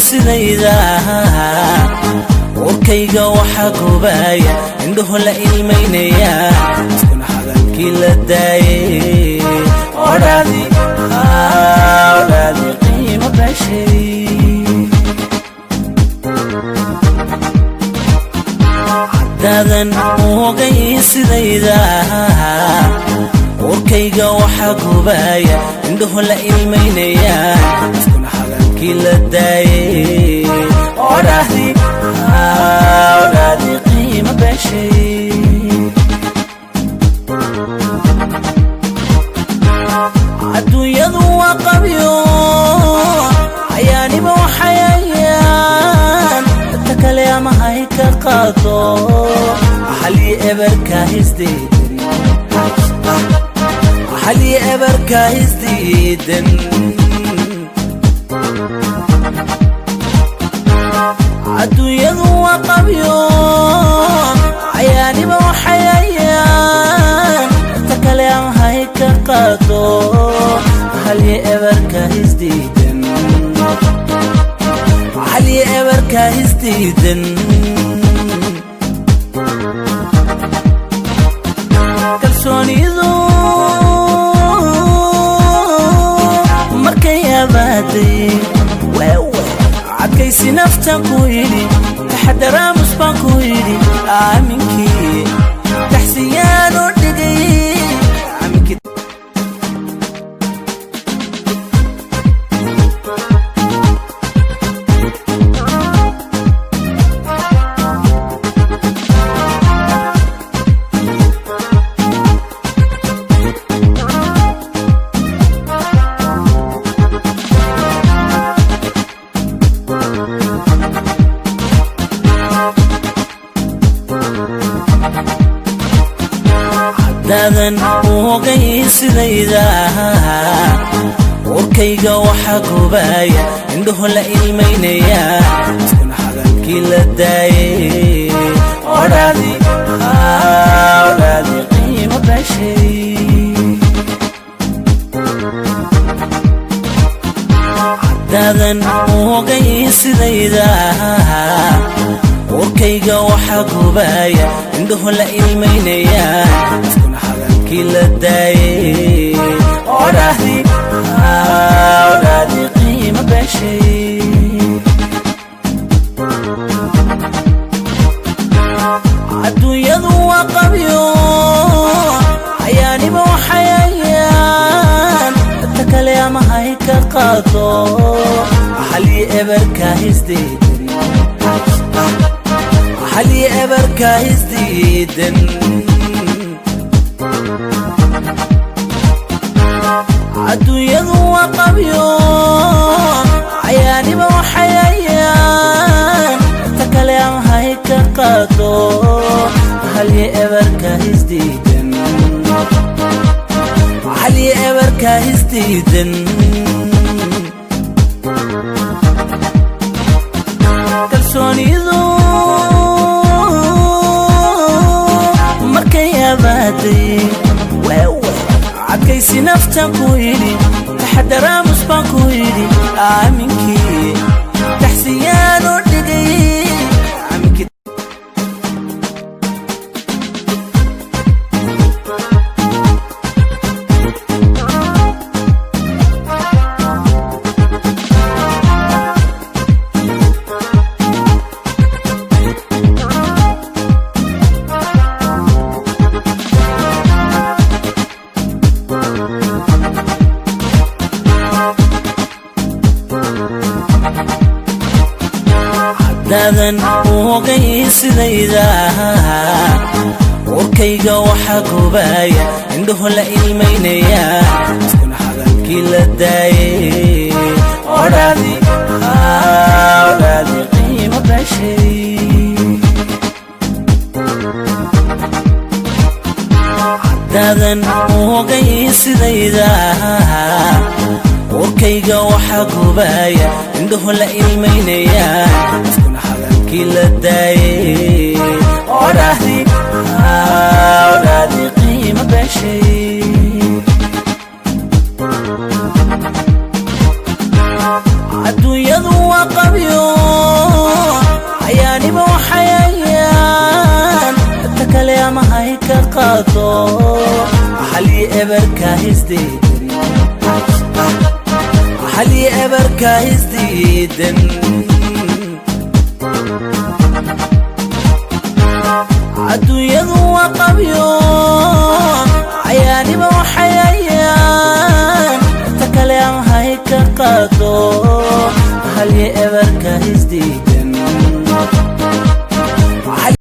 sidayda warkayga waxa gubaya indhuhu la ilmeynaya iskuna hadalkii la daayay odhaadi qiimo bashay dadan ogay sidayda warkayga waxa gubaya indhuhu la ilmeynaya iskuna hadalkii la daayay odhaadi qiimo bashay adduunyadu waa qabyo ayaaniba waxayayaan dadka kale ama hay ka qaado xalli eberka hisdiidan adduunyadu waa qabyo ayaaniba waxayayaan dadka kale ama hay ka qaado xalli eberka hisdiidan kalsoonidu markay abaaday adkaysi naftan ku yidhi taxadaraamus baan ku yidhi aaminkii taxsiyaan u dhigay dadan ogay sidayda warkayga waxa gubaya indhuhu la ilmeynaya iskuna hadalkii la daayay odhaadi qiimo bashay dadan ogay sidayda warkayga waxa gubaya indhuhu la ilmeynaya iskuna hadalkii la daayay odhaadi qiimo bashay adduunyadu waa qabyo ayaaniba waxayayaan dadka kale ama hay ka qaado xalli eberka hisdiidan adduunyadu waa qabyo ayaaniba waxayayaan dadka kale ama hay ka qaado xalli eberka hisdiidan kalsoonidu markay abaaday adkaysi naftan ku yidhi taxadaraamus baan ku yidhi aaminkii taxsiyaan u dhigay dadan ogay sidayda warkayga waxa gubaya indhuhu la ilmeynaya iskuna hadalkii la daayay odhaadi qiimo bashay dadan ogay sidayda warkayga waxa gubaya indhuhu la ilmeynaya iskuna hadalkii la daayay odhaadi qiimo bashay adduunyadu waa qabyo qaado halii eberka hisdiidan halii eberka hisdiidan adduunyadu waa qabyo ayaaniba waxayayaan inta kale aan hay ka qaado halii eberka hisdiidan